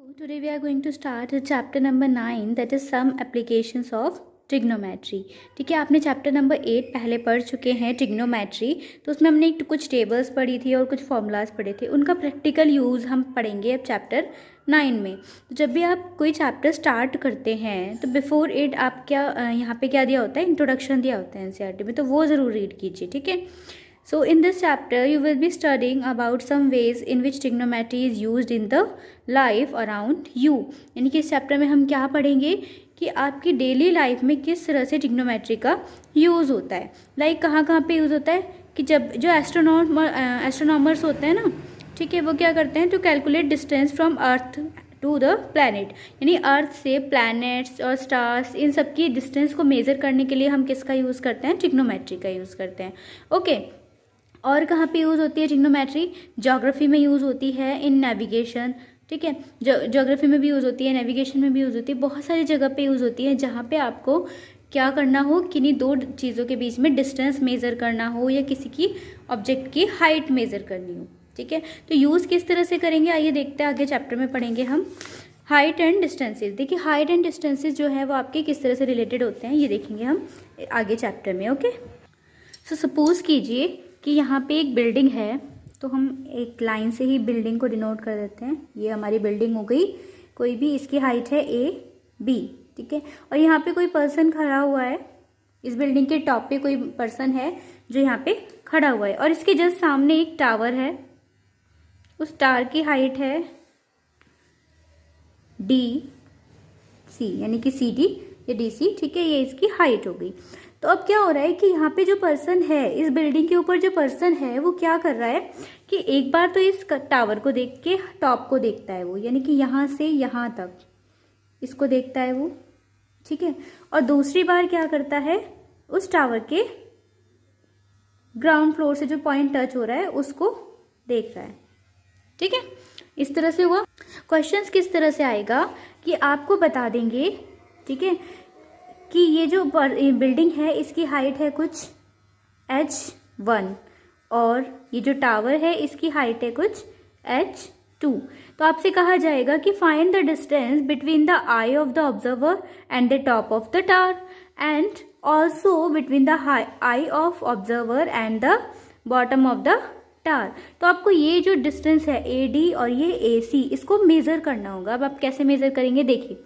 Today we are going to start chapter number 9, that is some applications of trigonometry. ठीक है, आपने chapter number 8 पहले पढ़ चुके हैं ट्रिग्नोमेट्री। तो उसमें हमने कुछ टेबल्स पढ़ी थी और कुछ फॉर्मूलाज पढ़े थे, उनका प्रैक्टिकल यूज़ हम पढ़ेंगे अब चैप्टर 9 में। तो जब भी आप कोई चैप्टर स्टार्ट करते हैं तो बिफोर इट आप क्या यहाँ पे क्या दिया होता है, इंट्रोडक्शन दिया होता है एनसीईआरटी में, तो वो ज़रूर रीड कीजिए। ठीक है, so in this chapter you will be studying about some ways in which trigonometry is used in the life around you। यानी कि इस चैप्टर में हम क्या पढ़ेंगे कि आपकी डेली लाइफ में किस तरह से ट्रिग्नोमेट्री का यूज़ होता है। लाइक कहाँ कहाँ पे यूज़ होता है कि जब जो एस्ट्रोनॉमर्स होते हैं ना, ठीक है, वो क्या करते हैं to calculate distance from earth to the planet, यानी अर्थ से प्लैनेट्स और स्टार्स इन सब की डिस्टेंस को मेज़र करने के लिए हम किसका यूज़ करते हैं, ट्रिग्नोमेट्री का यूज़ करते हैं। ओके, और कहाँ पे यूज़ होती है ट्रिग्नोमेट्री? ज्योग्राफी में यूज़ होती है, इन नेविगेशन। ठीक है, ज्योग्राफी में भी यूज़ होती है, नेविगेशन में भी यूज़ होती है, बहुत सारी जगह पे यूज़ होती है जहाँ पे आपको क्या करना हो, किन्हीं दो चीज़ों के बीच में डिस्टेंस मेज़र करना हो या किसी की ऑब्जेक्ट की हाइट मेज़र करनी हो। ठीक है, तो यूज़ किस तरह से करेंगे आइए देखते हैं, आगे चैप्टर में पढ़ेंगे हम हाइट एंड डिस्टेंसेस। देखिए हाइट एंड डिस्टेंसेस जो है वो आपके किस तरह से रिलेटेड होते हैं ये देखेंगे हम आगे चैप्टर में। ओके, सो सपोज कीजिए कि यहाँ पे एक बिल्डिंग है, तो हम एक लाइन से ही बिल्डिंग को डिनोट कर देते हैं। ये हमारी बिल्डिंग हो गई, कोई भी इसकी हाइट है AB। ठीक है, और यहाँ पे कोई पर्सन खड़ा हुआ है, इस बिल्डिंग के टॉप पे कोई पर्सन है जो यहाँ पे खड़ा हुआ है, और इसके जस्ट सामने एक टावर है, उस टावर की हाइट है DC, यानी कि CD या DC। ठीक है, ये इसकी हाइट हो गई। तो अब क्या हो रहा है कि यहाँ पे जो पर्सन है, इस बिल्डिंग के ऊपर जो पर्सन है वो क्या कर रहा है कि एक बार तो इस टावर को देख के टॉप को देखता है वो, यानी कि यहाँ से यहाँ तक इसको देखता है वो। ठीक है, और दूसरी बार क्या करता है, उस टावर के ग्राउंड फ्लोर से जो पॉइंट टच हो रहा है उसको देख रहा है। ठीक है, इस तरह से हुआ। क्वेश्चंस किस तरह से आएगा कि आपको बता देंगे, ठीक है, कि ये जो बिल्डिंग है इसकी हाइट है कुछ H1 और ये जो टावर है इसकी हाइट है कुछ H2। तो आपसे कहा जाएगा कि find the distance between the eye of the observer and the top of the tower and also between the eye of observer and the bottom of the tower. तो आपको ये जो डिस्टेंस है AD और ये AC इसको major करना होगा। अब आप कैसे मेजर करेंगे देखिए,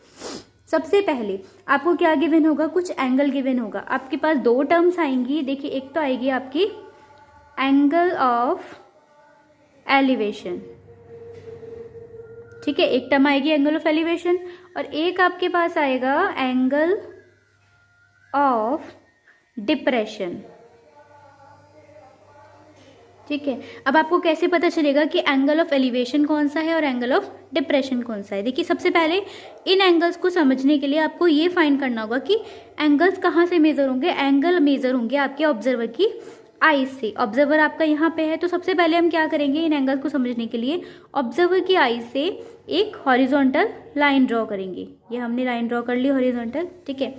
सबसे पहले आपको क्या गिवन होगा, कुछ एंगल गिवन होगा। आपके पास दो टर्म्स आएंगी। देखिए एक तो आएगी आपकी एंगल ऑफ एलिवेशन, ठीक है, एक टर्म आएगी एंगल ऑफ एलिवेशन, और एक आपके पास आएगा एंगल ऑफ डिप्रेशन। ठीक है, अब आपको कैसे पता चलेगा कि एंगल ऑफ एलिवेशन कौन सा है और एंगल ऑफ डिप्रेशन कौन सा है? देखिए सबसे पहले इन एंगल्स को समझने के लिए आपको ये फाइंड करना होगा कि एंगल्स कहाँ से मेजर होंगे। एंगल मेजर होंगे आपके ऑब्जर्वर की आई से। ऑब्जर्वर आपका यहाँ पे है, तो सबसे पहले हम क्या करेंगे, इन एंगल्स को समझने के लिए ऑब्जर्वर की आई से एक हॉरिजॉन्टल लाइन ड्रॉ करेंगे। ये हमने लाइन ड्रॉ कर ली हॉरिजॉन्टल। ठीक है,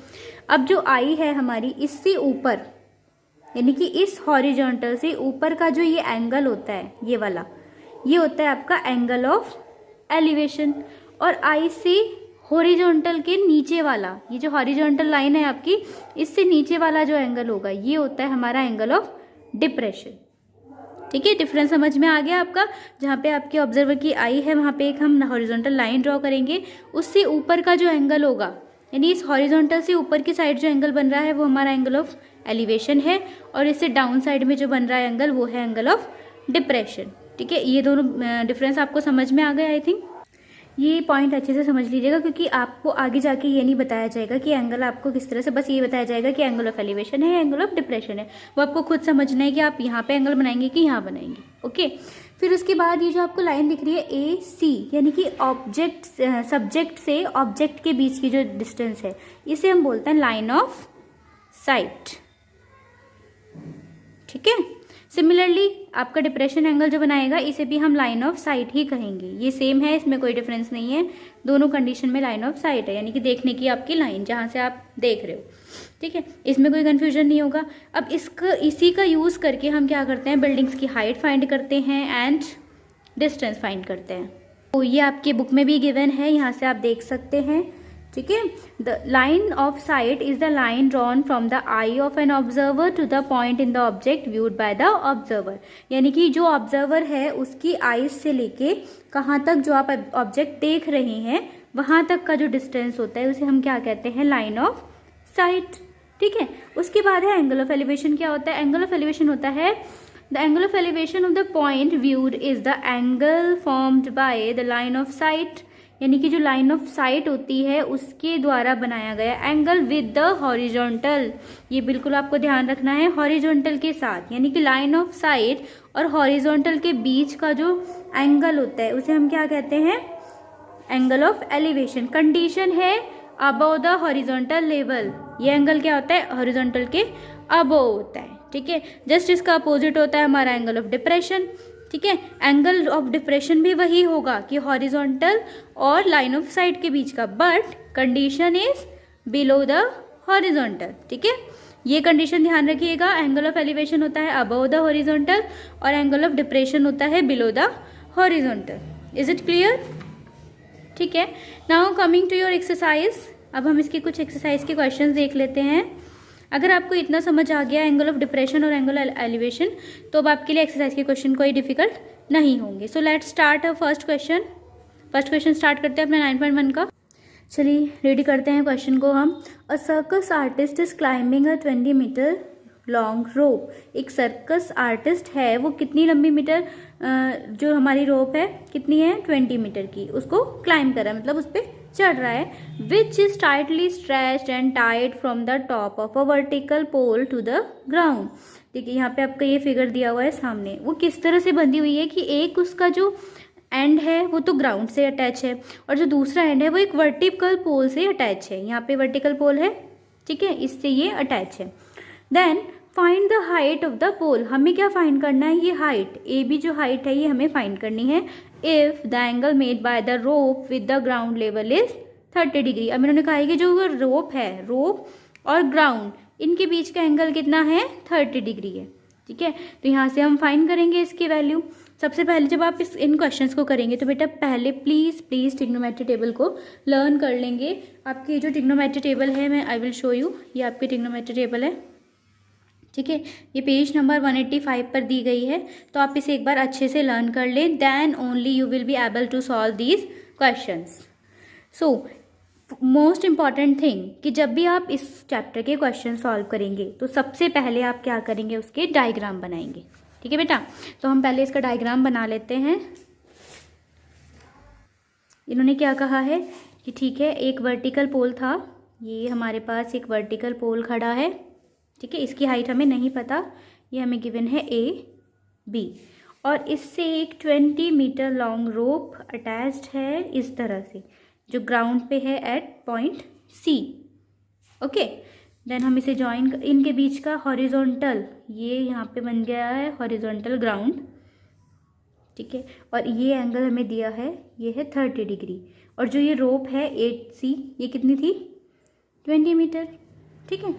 अब जो आई है हमारी इससे ऊपर, यानी कि इस हॉरिजॉन्टल से ऊपर का जो ये एंगल होता है ये वाला, ये होता है आपका एंगल ऑफ एलिवेशन। और आई से हॉरिजॉन्टल के नीचे वाला, ये जो हॉरिजॉन्टल लाइन है आपकी, इससे नीचे वाला जो एंगल होगा ये होता है हमारा एंगल ऑफ डिप्रेशन। ठीक है, डिफरेंस समझ में आ गया आपका। जहाँ पे आपके ऑब्जर्वर की आई है वहाँ पे एक हम हॉरिजॉन्टल लाइन ड्रॉ करेंगे, उससे ऊपर का जो एंगल होगा, यानी इस हॉरिजॉन्टल से ऊपर की साइड जो एंगल बन रहा है वो हमारा एंगल ऑफ एलिवेशन है, और इससे डाउन साइड में जो बन रहा है एंगल वो है एंगल ऑफ डिप्रेशन। ठीक है, ये दोनों डिफरेंस आपको समझ में आ गया। आई थिंक ये पॉइंट अच्छे से समझ लीजिएगा, क्योंकि आपको आगे जाके ये नहीं बताया जाएगा कि एंगल आपको किस तरह से, बस ये बताया जाएगा कि एंगल ऑफ एलिवेशन है, एंगल ऑफ डिप्रेशन है। वो आपको खुद समझना है कि आप यहाँ पे एंगल बनाएंगे कि यहाँ बनाएंगे। ओके, फिर उसके बाद ये जो आपको लाइन दिख रही है AC, यानी कि ऑब्जेक्ट सब्जेक्ट से ऑब्जेक्ट के बीच की जो डिस्टेंस है, इसे हम बोलते हैं लाइन ऑफ साइट। ठीक है, सिमिलरली आपका डिप्रेशन एंगल जो बनाएगा इसे भी हम लाइन ऑफ साइट ही कहेंगे। ये सेम है, इसमें कोई डिफरेंस नहीं है, दोनों कंडीशन में लाइन ऑफ साइट है, यानी कि देखने की आपकी लाइन जहाँ से आप देख रहे हो। ठीक है, इसमें कोई कंफ्यूजन नहीं होगा। अब इसी का यूज़ करके हम क्या करते हैं, बिल्डिंग्स की हाइट फाइंड करते हैं एंड डिस्टेंस फाइंड करते हैं। तो ये आपके बुक में भी गिवन है, यहाँ से आप देख सकते हैं। ठीक है, the line of sight is the line drawn from the eye of an observer to the point in the object viewed by the observer. यानी कि जो ऑब्जर्वर है उसकी आईज से लेके कहाँ तक जो आप ऑब्जेक्ट देख रहे हैं वहाँ तक का जो डिस्टेंस होता है उसे हम क्या कहते हैं, लाइन ऑफ साइट। ठीक है, उसके बाद है एंगल ऑफ एलिवेशन। क्या होता है, एंगल ऑफ एलिवेशन होता है the angle of elevation of the point viewed is the angle formed by the line of site. यानी कि जो लाइन ऑफ साइट होती है उसके द्वारा बनाया गया एंगल विद द हॉरिजॉन्टल। ये बिल्कुल आपको ध्यान रखना है, हॉरिजॉन्टल के साथ। यानी कि लाइन ऑफ साइट और हॉरिजॉन्टल के बीच का जो एंगल होता है उसे हम क्या कहते हैं, एंगल ऑफ एलिवेशन। कंडीशन है अबव द हॉरिजॉन्टल लेवल। ये एंगल क्या होता है, हॉरिजॉन्टल के अबव होता है। ठीक है, जस्ट इसका अपोजिट होता है हमारा एंगल ऑफ डिप्रेशन। ठीक है, एंगल ऑफ डिप्रेशन भी वही होगा कि हॉरिजॉन्टल और लाइन ऑफ साइट के बीच का, but condition is below the horizontal. ठीक है, ये कंडीशन ध्यान रखिएगा। एंगल ऑफ एलिवेशन होता है अबव द हॉरिजॉन्टल और एंगल ऑफ डिप्रेशन होता है below the horizontal. Is it clear? ठीक है, now coming to your exercise. अब हम इसके कुछ एक्सरसाइज के क्वेश्चंस देख लेते हैं। अगर आपको इतना समझ आ गया एंगल ऑफ डिप्रेशन और एंगल एलिवेशन, तो अब आपके लिए एक्सरसाइज के क्वेश्चन कोई डिफिकल्ट नहीं होंगे। So let's start first question. First question start करते हैं अपने 9.1 का। चलिए रेडी करते हैं क्वेश्चन को हम। A circus artist is climbing a 20 metre long rope. एक सर्कस आर्टिस्ट है, वो कितनी लंबी मीटर जो हमारी रोप है कितनी है, 20 मीटर की, उसको क्लाइंब कर रहा है, मतलब उस पर चढ़ रहा है। Which is tightly stretched and tied from the top of a vertical pole to the ground. देखिए यहाँ पे आपका ये फिगर दिया हुआ है सामने, वो किस तरह से बंधी हुई है कि एक उसका जो एंड है वो तो ग्राउंड से अटैच है और जो दूसरा एंड है वो एक वर्टिकल पोल से अटैच है। यहाँ पे वर्टिकल पोल है, ठीक है, इससे ये अटैच है। Then find the height of the pole. हमें क्या फाइंड करना है, ये हाइट, ए बी जो हाइट है ये हमें फाइंड करनी है। If the angle made by the rope with the ground level is 30 degree. अब इन्होंने कहा है कि जो रोप है, रोप और ग्राउंड, इनके बीच का एंगल कितना है, 30 डिग्री है। ठीक है, तो यहाँ से हम फाइंड करेंगे इसकी वैल्यू। सबसे पहले जब आप इन क्वेश्चंस को करेंगे तो बेटा पहले प्लीज़ ट्रिग्नोमेट्री टेबल को लर्न कर लेंगे। आपकी जो ट्रिग्नोमेट्री टेबल है, मैं आई विल शो यू, ये आपकी ट्रिग्नोमेट्री टेबल है। ठीक है, ये पेज नंबर 185 पर दी गई है, तो आप इसे एक बार अच्छे से लर्न कर लें, then only you will be able to solve these questions. So most important thing कि जब भी आप इस चैप्टर के क्वेश्चन सॉल्व करेंगे तो सबसे पहले आप क्या करेंगे, उसके डायग्राम बनाएंगे। ठीक है बेटा, तो हम पहले इसका डायग्राम बना लेते हैं। इन्होंने क्या कहा है कि ठीक है, एक वर्टिकल पोल था, ये हमारे पास एक वर्टिकल पोल खड़ा है। ठीक है, इसकी हाइट हमें नहीं पता, ये हमें गिवन है ए बी, और इससे एक 20 मीटर लॉन्ग रोप अटैच्ड है इस तरह से, जो ग्राउंड पे है at point C. Okay, then हम इसे जॉइन, इनके बीच का हॉरिजॉन्टल, ये यहाँ पे बन गया है हॉरिजॉन्टल ग्राउंड। ठीक है, और ये एंगल हमें दिया है, ये है 30 डिग्री, और जो ये रोप है 8C, ये कितनी थी, 20 मीटर। ठीक है,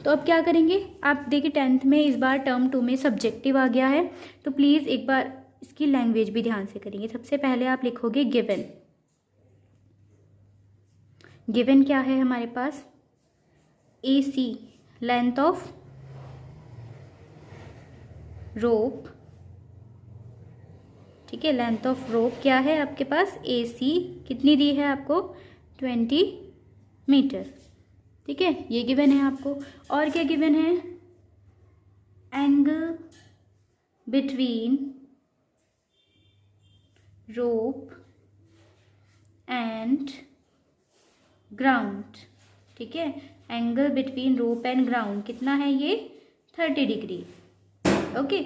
तो अब क्या करेंगे, आप देखिए 10th में इस बार टर्म 2 में सब्जेक्टिव आ गया है, तो प्लीज़ एक बार इसकी लैंग्वेज भी ध्यान से करेंगे। सबसे पहले आप लिखोगे गिवन। गिवन क्या है हमारे पास, AC लेंथ ऑफ रोप। ठीक है, लेंथ ऑफ रोप क्या है आपके पास, AC कितनी दी है आपको, 20 मीटर। ठीक है, ये गिवन है आपको। और क्या गिवन है, angle between rope and ground. ठीक है, angle between rope and ground कितना है, ये 30 डिग्री। ओके,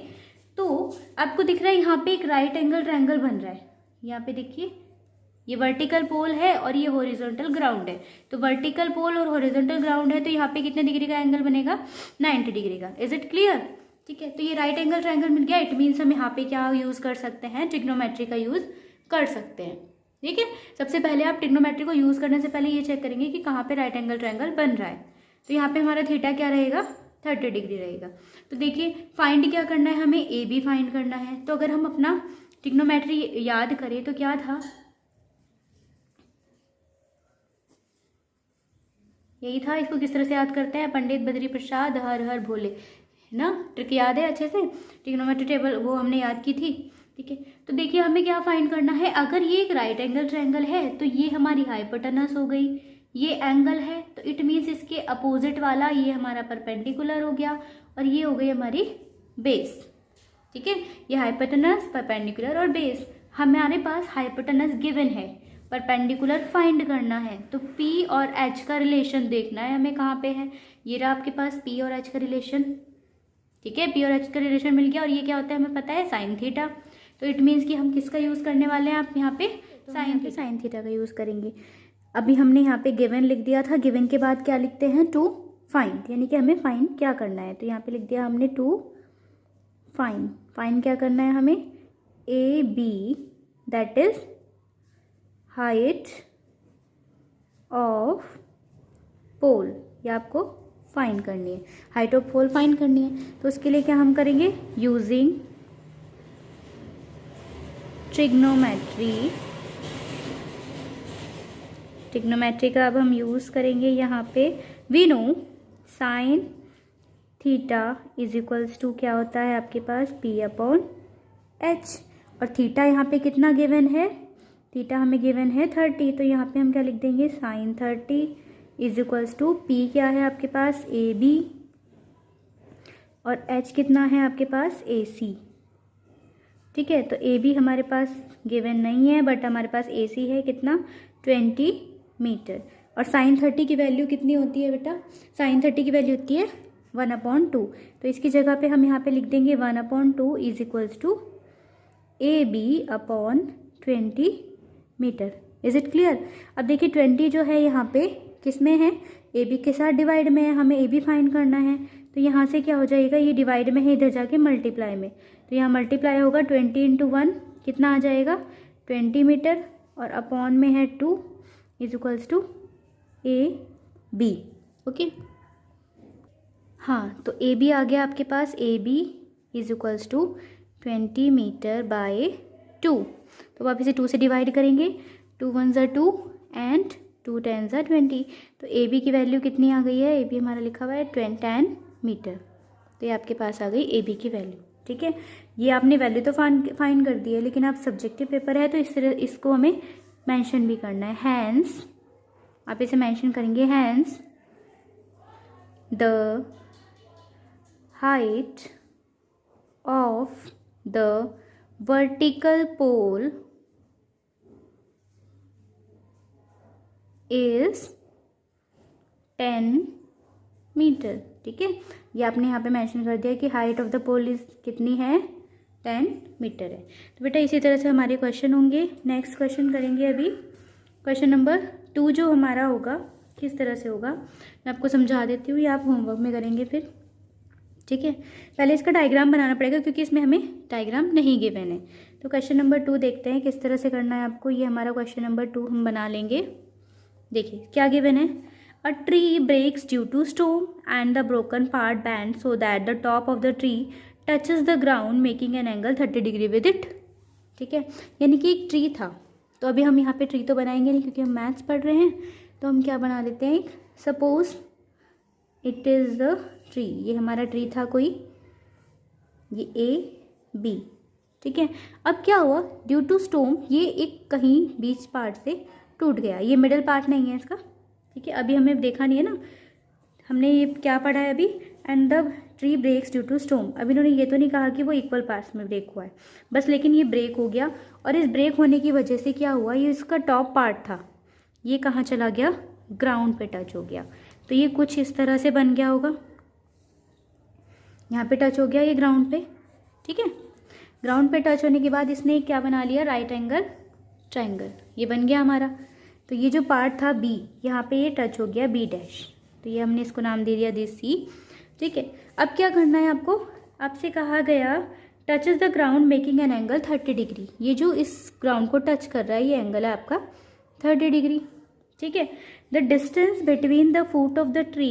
तो आपको दिख रहा है यहाँ पे एक राइट एंगल ट्रायंगल बन रहा है। यहाँ पे देखिए, ये वर्टिकल पोल है और ये हॉरिजॉन्टल ग्राउंड है, तो वर्टिकल पोल और हॉरिजॉन्टल ग्राउंड है, तो यहाँ पे कितने डिग्री का एंगल बनेगा, 90 डिग्री का। Is it clear? ठीक है, तो ये राइट एंगल ट्रायंगल मिल गया। इट मीन्स हम यहाँ पे क्या यूज़ कर सकते हैं, ट्रिग्नोमेट्री का यूज़ कर सकते हैं। ठीक है, सबसे पहले आप ट्रिग्नोमेट्री को यूज़ करने से पहले ये चेक करेंगे कि कहाँ पे राइट एंगल ट्रायंगल बन रहा है। तो यहाँ पे हमारा थीटा क्या रहेगा, 30 डिग्री रहेगा। तो देखिए फाइंड क्या करना है, हमें ए बी फाइंड करना है। तो अगर हम अपना ट्रिग्नोमेट्री याद करें तो क्या था, यही था। इसको किस तरह से याद करते हैं, पंडित बद्री प्रसाद हर हर भोले, है ना। ट्रिक याद है अच्छे से, ट्रिग्नोमेट्री टेबल वो हमने याद की थी, ठीक है। तो देखिए हमें क्या फाइंड करना है, अगर ये एक राइट एंगल ट्रायंगल है तो ये हमारी हाइपोटेनस हो गई, ये एंगल है तो इट मीन्स इसके अपोजिट वाला ये हमारा परपेंडिकुलर हो गया, और ये हो गई हमारी बेस, ठीक है। ये हाइपोटेनस, परपेंडिकुलर और बेस, हमारे पास हाइपोटेनस गिवन है, परपेंडिकुलर फाइंड करना है, तो P और H का रिलेशन देखना है हमें कहाँ पे है। ये रहा आपके पास P और H का रिलेशन, ठीक है। P और H का रिलेशन मिल गया, और ये क्या होता है हमें पता है, साइन थीटा। तो इट मीन्स कि हम किसका यूज़ करने वाले हैं, आप यहाँ पे साइन थीटा का यूज़ करेंगे। अभी हमने यहाँ पे गिवन लिख दिया था, गिवन के बाद क्या लिखते हैं, टू फाइंड, यानी कि हमें फाइंड क्या करना है। तो यहाँ पे लिख दिया हमने टू फाइंड, फाइंड क्या करना है हमें, A B that is height of pole, ये आपको फाइंड करनी है, हाइट ऑफ पोल फाइंड करनी है। तो उसके लिए क्या हम करेंगे, यूजिंग ट्रिग्नोमेट्री, ट्रिग्नोमेट्री का अब हम यूज़ करेंगे यहाँ पे। We know sine theta is equals to क्या होता है आपके पास, P अपॉन H, और थीटा यहाँ पे कितना गिवन है, थीटा हमें गिवन है 30, तो यहाँ पे हम क्या लिख देंगे, sine 30 is equals to P क्या है आपके पास, AB, और H कितना है आपके पास, AC, ठीक है। तो AB हमारे पास गिवन नहीं है, बट हमारे पास AC है कितना, 20 मीटर। और साइन 30 की वैल्यू कितनी होती है बेटा, साइन 30 की वैल्यू होती है 1/2, तो इसकी जगह पे हम यहाँ पे लिख देंगे 1/2 is equals to AB upon 20 metre. Is it clear. अब देखिए 20 जो है यहाँ पे किस में है, AB के साथ डिवाइड में है, हमें AB फाइंड करना है, तो यहाँ से क्या हो जाएगा, ये डिवाइड में है, इधर जाके मल्टीप्लाई में, तो यहाँ मल्टीप्लाई होगा 20 × 1 कितना आ जाएगा, 20 मीटर, और अपॉन में है 2 is equals to AB, okay. हाँ, तो AB आ गया आपके पास, AB is equals to 20 metre by 2, तो वापस से 2 से डिवाइड करेंगे, 2 1 ज़ा 2 एंड 2 10 ज़ा 20, तो AB की वैल्यू कितनी आ गई है, AB हमारा लिखा हुआ है 10 मीटर, तो ये आपके पास आ गई AB की वैल्यू, ठीक है। ये आपने वैल्यू तो फाइंड कर दी है, लेकिन आप सब्जेक्टिव पेपर है तो इसको हमें मेंशन भी करना है। हैंस, आप इसे मेंशन करेंगे, hence the height of the vertical pole is 10 metre, ठीक है। ये आपने यहाँ पे मेंशन कर दिया कि height of the pole is कितनी है, 10 मीटर है। तो बेटा इसी तरह से हमारे क्वेश्चन होंगे। नेक्स्ट क्वेश्चन करेंगे अभी, क्वेश्चन नंबर 2 जो हमारा होगा किस तरह से होगा मैं आपको समझा देती हूँ, या आप होमवर्क में करेंगे फिर, ठीक है। पहले इसका डायग्राम बनाना पड़ेगा क्योंकि इसमें हमें डायग्राम नहीं गिवन है। तो क्वेश्चन नंबर 2 देखते हैं किस तरह से करना है आपको। ये हमारा क्वेश्चन नंबर 2 हम बना लेंगे। देखिए क्या गिवन है, a tree breaks due to storm and the broken part bend so that the top of the tree touches the ground making an angle 30 degree with it, ठीक है। यानी कि एक ट्री था, तो अभी हम यहाँ पे ट्री तो बनाएंगे नहीं क्योंकि हम मैथ्स पढ़ रहे हैं, तो हम क्या बना देते हैं, suppose it is the tree, ये हमारा ट्री था कोई, ये AB, ठीक है। अब क्या हुआ, ड्यू टू स्टॉर्म ये एक कहीं बीच पार्ट से टूट गया, ये मिडल पार्ट नहीं है इसका, ठीक है। अभी हमें देखा नहीं है ना, हमने ये क्या पढ़ा है अभी, and the tree breaks due to storm. अभी इन्होंने ये तो नहीं कहा कि वो इक्वल पार्ट्स में ब्रेक हुआ है बस, लेकिन ये ब्रेक हो गया, और इस ब्रेक होने की वजह से क्या हुआ, ये इसका टॉप पार्ट था, ये कहाँ चला गया, ग्राउंड पे टच हो गया। तो ये कुछ इस तरह से बन गया होगा, यहाँ पे टच हो गया ये ग्राउंड पे, ठीक है। ग्राउंड पे टच होने के बाद इसने क्या बना लिया, राइट एंगल ट्रायंगल, ये बन गया हमारा। तो ये जो पार्ट था B, यहाँ पे ये टच हो गया B', तो ये हमने इसको नाम दे दिया दिस C, ठीक है। अब क्या करना है आपको, आपसे कहा गया touches the ground making an angle 30 degree, ये जो इस ग्राउंड को टच कर रहा है ये एंगल है आपका 30 डिग्री, ठीक है। The distance between the foot of the tree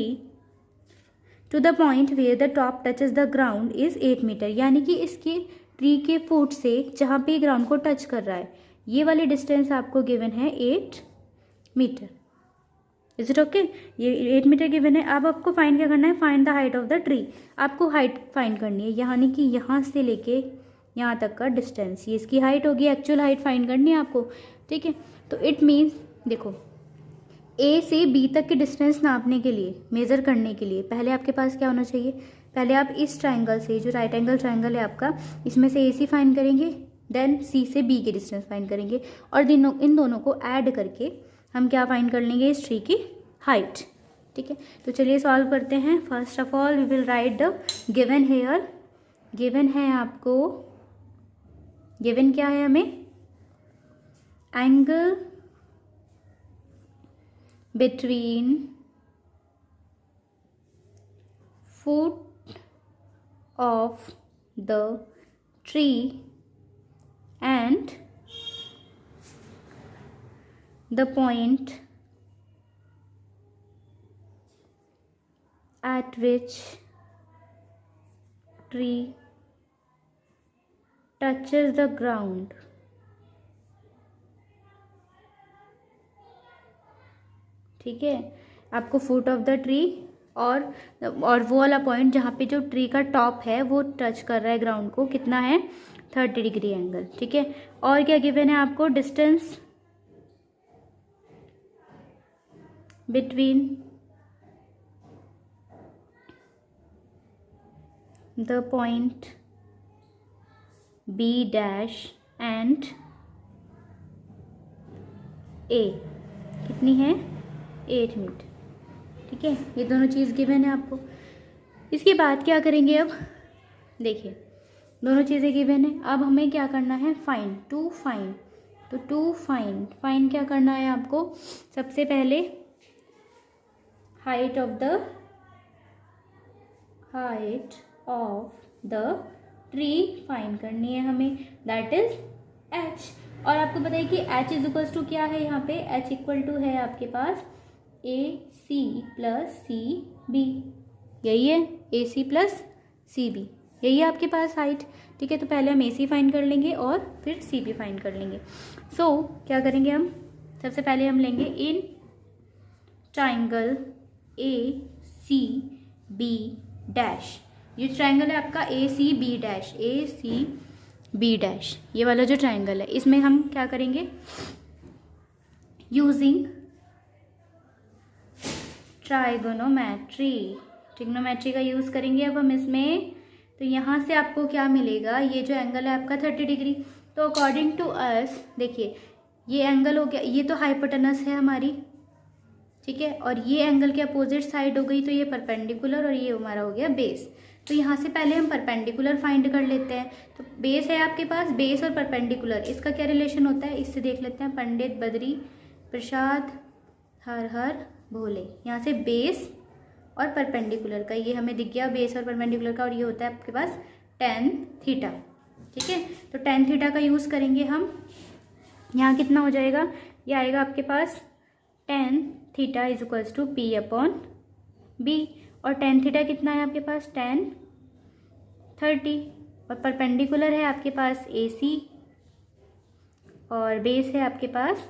to the point where the top touches the ground is 8 metre, यानी कि इसके ट्री के फुट से जहाँ पे ग्राउंड को टच कर रहा है ये वाली डिस्टेंस आपको गिवन है 8 मीटर, इज इट ओके? ये 8 मीटर गिवन है। अब आपको फाइंड क्या करना है? Find the height of the tree. आपको हाइट फाइंड करनी है, यानी कि यहाँ से लेके यहाँ तक का डिस्टेंस, ये इसकी हाइट होगी, एक्चुअल हाइट फाइंड करनी है आपको, ठीक है। तो इट मीन्स देखो, ए से बी तक के डिस्टेंस नापने के लिए, मेज़र करने के लिए पहले आपके पास क्या होना चाहिए? पहले आप इस ट्राइंगल से, जो राइट एंगल ट्राइंगल है आपका, इसमें से ए सी फाइंड करेंगे, देन सी से बी के डिस्टेंस फाइंड करेंगे, और इन दोनों को ऐड करके हम क्या फाइंड कर लेंगे? इस ट्री की हाइट, ठीक है। तो चलिए सॉल्व करते हैं। First of all we will write the given here. Given है आपको, गिवन क्या है हमें? Angle between foot of the tree and the point at which tree touches the ground. ठीक है, आपको फुट ऑफ द ट्री और वो वाला पॉइंट जहाँ पे जो ट्री का टॉप है वो टच कर रहा है ग्राउंड को, कितना है? 30 डिग्री एंगल, ठीक है। और क्या गिवन है आपको? Distance between the point B dash and A कितनी है? 8 मीटर, ठीक है। ये दोनों चीज़ गिवन है आपको। इसके बाद क्या करेंगे? अब देखिए, दोनों चीज़ें गिवन है, अब हमें क्या करना है? Find, to find. तो टू फाइंड क्या करना है आपको? सबसे पहले height of the tree find करनी है हमें, दैट इज एच। और आपको पता है कि एच इज इक्वल्स टू क्या है? यहाँ पे एच इक्वल टू है आपके पास ए सी प्लस सी बी, यही है, ए सी प्लस सी बी, यही है आपके पास हाइट, ठीक है। तो पहले हम ए सी फाइंड कर लेंगे और फिर सी बी फाइंड कर लेंगे। सो क्या करेंगे हम? सबसे पहले हम लेंगे in triangle A C B dash. ये ट्राइंगल है आपका A C B dash, A C B dash, ये वाला जो ट्राइंगल है, इसमें हम क्या करेंगे? यूजिंग ट्रिग्नोमेट्री का यूज़ करेंगे अब हम इसमें। तो यहाँ से आपको क्या मिलेगा? ये जो एंगल है आपका 30 डिग्री। तो अकॉर्डिंग टू अस, देखिए ये एंगल हो गया, ये तो हाइपोटेनस है हमारी, ठीक है, और ये एंगल के अपोजिट साइड हो गई, तो ये परपेंडिकुलर और ये हमारा हो गया बेस। तो यहाँ से पहले हम परपेंडिकुलर फाइंड कर लेते हैं। तो बेस है आपके पास, बेस और परपेंडिकुलर, इसका क्या रिलेशन होता है? इससे देख लेते हैं। पंडित बद्री प्रसाद हर हर भोले, यहाँ से बेस और परपेंडिकुलर का ये हमें दिख गया, बेस और परपेंडिकुलर का, और ये होता है आपके पास tan थीटा, ठीक है। तो tan थीटा का यूज़ करेंगे हम। यहाँ कितना हो जाएगा? ये आएगा आपके पास tan theta is equals to P upon B, और tan थीटा कितना है आपके पास? tan 30, और परपेंडिकुलर है आपके पास ए सी, और बेस है आपके पास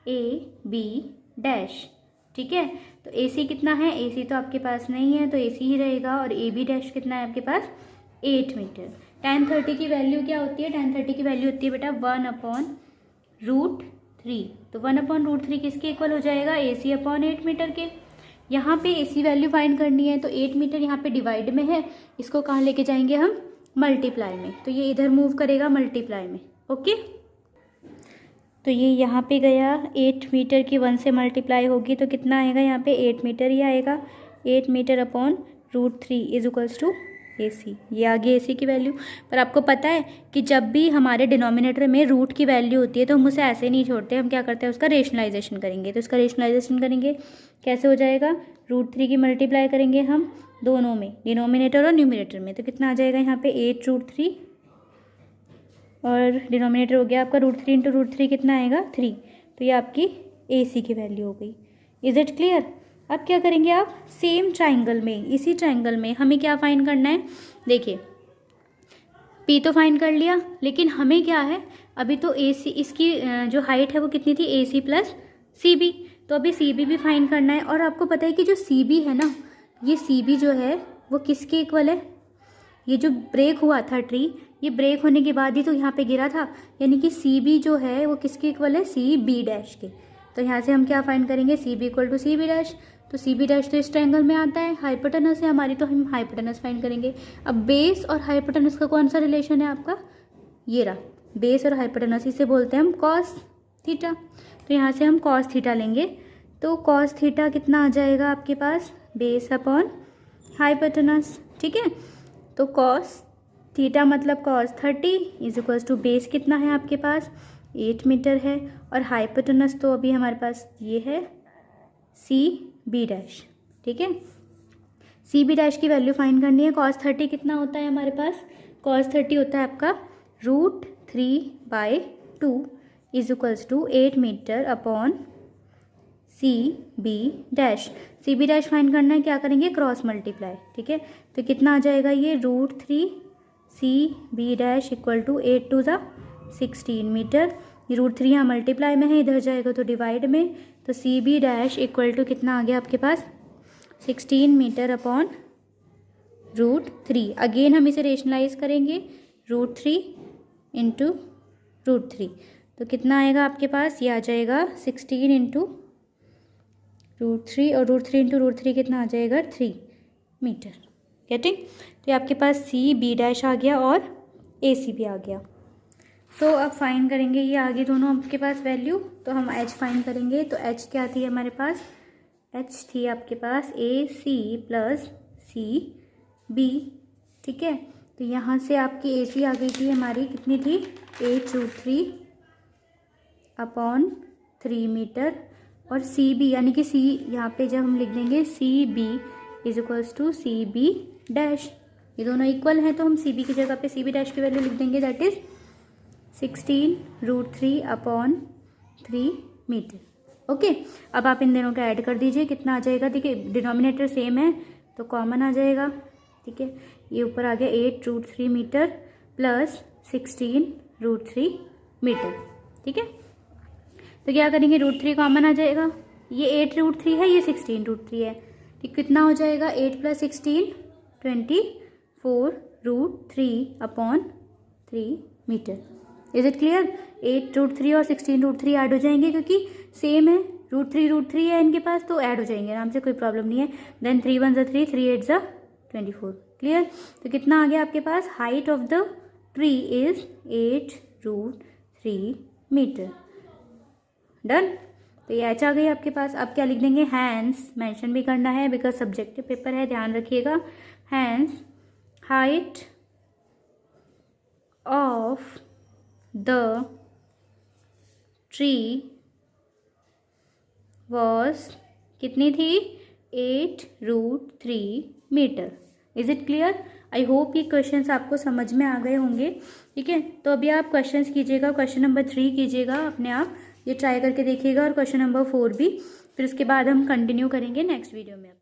ए बी डैश, ठीक है। तो ए सी कितना है? ए सी तो आपके पास नहीं है, तो ए सी ही रहेगा, और ए बी डैश कितना है आपके पास? 8 मीटर। tan 30 की वैल्यू क्या होती है? tan 30 की वैल्यू होती है बेटा 1/√3। तो 1/√3 किसके इक्वल हो जाएगा? ए सी अपॉन 8 मीटर के। यहाँ पे ए सी वैल्यू फाइंड करनी है, तो 8 मीटर यहाँ पे डिवाइड में है, इसको कहाँ लेके जाएंगे हम? मल्टीप्लाई में। तो ये इधर मूव करेगा मल्टीप्लाई में, ओके। तो ये यहाँ पे गया, 8 मीटर की 1 से मल्टीप्लाई होगी तो कितना आएगा? यहाँ पे 8 मीटर ही आएगा। 8 metre upon √3 is equals to A C, ये आ गई ए सी की वैल्यू। पर आपको पता है कि जब भी हमारे डिनोमिनेटर में रूट की वैल्यू होती है तो हम उसे ऐसे नहीं छोड़ते, हम क्या करते हैं? उसका रेशनलाइजेशन करेंगे। तो इसका रेशनलाइजेशन करेंगे, कैसे हो जाएगा? √3 की मल्टीप्लाई करेंगे हम दोनों में, डिनोमिनेटर और न्यूमिनेटर में, तो कितना आ जाएगा यहाँ पे? 8√3, और डिनोमिनेटर हो गया आपका √3 इंटू √3 कितना आएगा? 3। तो ये आपकी ए सी की वैल्यू हो गई। Is it clear? अब क्या करेंगे आप? सेम ट्राइंगल में, इसी ट्राइंगल में हमें क्या फाइंड करना है? देखिए पी तो फाइंड कर लिया, लेकिन हमें क्या है? अभी तो ए सी, इसकी जो हाइट है वो कितनी थी? ए सी प्लस सी बी। तो अभी सी बी भी फाइंड करना है। और आपको पता है कि जो सी बी है ना, ये सी बी जो है वो किसके इक्वल है? ये जो ब्रेक हुआ था ट्री, ये ब्रेक होने के बाद ही तो यहाँ पे गिरा था, यानी कि सी बी जो है वो किसके इक्वल है? सी बी डैश के। तो यहाँ से हम क्या फाइंड करेंगे? C B equal to C B dash. तो सी बी डैश तो इस ट्रायंगल में आता है, हाइपोटेनस है हमारी, तो हम हाइपोटेनस फाइंड करेंगे। अब बेस और हाइपोटेनस का कौन सा रिलेशन है आपका? ये रहा, बेस और हाइपोटेनस, इसे बोलते हैं हम कॉस थीटा। तो यहाँ से हम कॉस थीटा लेंगे। तो कॉस थीटा कितना आ जाएगा आपके पास? Base upon hypotenuse. ठीक है, तो कॉस थीटा मतलब cos 30 is equals to base कितना है आपके पास? 8 मीटर है, और हाइपोटेनस तो अभी हमारे पास ये है सी बी डैश। ठीक है, सी बी डैश की वैल्यू फाइंड करनी है। कॉस 30 कितना होता है हमारे पास? कॉस 30 होता है आपका √3/2 is equals to 8 metre upon C B dash. C B dash find करना है, क्या करेंगे? Cross multiply. ठीक है, तो कितना आ जाएगा ये? √3 C B dash equal to 8 two ज़ा 16 मीटर। ये √3 यहाँ मल्टीप्लाई में है, इधर जाएगा तो डिवाइड में। तो C B dash equal to कितना आ गया आपके पास? 16 मीटर अपॉन √3। अगेन हम इसे रेशनलाइज करेंगे, √3 इंटू √3, तो कितना आएगा आपके पास? ये आ जाएगा 16 इंटू √3, और √3 इंटू √3 कितना आ जाएगा? 3 मीटर। गेटिंग? तो ये आपके पास सी बी डैश आ गया और ए सी भी आ गया। तो अब फाइंड करेंगे ये आगे दोनों आपके पास वैल्यू। तो हम एच फाइंड करेंगे। तो एच क्या थी हमारे पास? एच थी आपके पास ए सी प्लस सी बी। ठीक है, तो यहाँ से आपकी ए सी आ गई थी हमारी, कितनी थी? 8√3 अपॉन 3 मीटर, और सी बी यानी कि सी यहाँ पे जब हम लिख देंगे C B is equals to C B dash, ये दोनों इक्वल हैं, तो हम सी बी की जगह पे सी बी डैश की वैल्यू लिख देंगे, that is 16√3 upon 3 metre. Okay, अब आप इन दोनों का ऐड कर दीजिए, कितना आ जाएगा? देखिए डिनोमिनेटर सेम है तो कॉमन आ जाएगा। ठीक है, ये ऊपर आ गया 8√3 मीटर प्लस 16√3 मीटर। ठीक है, तो क्या करेंगे? √3 कॉमन आ जाएगा, ये 8√3 है, ये 16√3 है, तो कितना हो जाएगा? 8 + 16 24√3 upon 3 metre. Is it clear? 8√3 और 16√3 ऐड हो जाएंगे क्योंकि सेम है, √3 है इनके पास, तो ऐड हो जाएंगे आराम से, कोई प्रॉब्लम नहीं है। देन 3 × 1 = 3, 3 × 8 = 24। क्लियर? तो कितना आ गया आपके पास? Height of the tree is 8√3 metre. Done? तो ये एच आ गई आपके पास। अब क्या लिख देंगे? हैंस, मेंशन भी करना है बिकॉज सब्जेक्टिव पेपर है, ध्यान रखिएगा। Hence height of the tree was कितनी थी? 8√3 metre. Is it clear? I hope ये क्वेश्चंस आपको समझ में आ गए होंगे। ठीक है, तो अभी आप क्वेश्चंस कीजिएगा, क्वेश्चन नंबर 3 कीजिएगा अपने आप, ये ट्राई करके देखिएगा, और क्वेश्चन नंबर 4 भी। फिर उसके बाद हम कंटिन्यू करेंगे नेक्स्ट वीडियो में।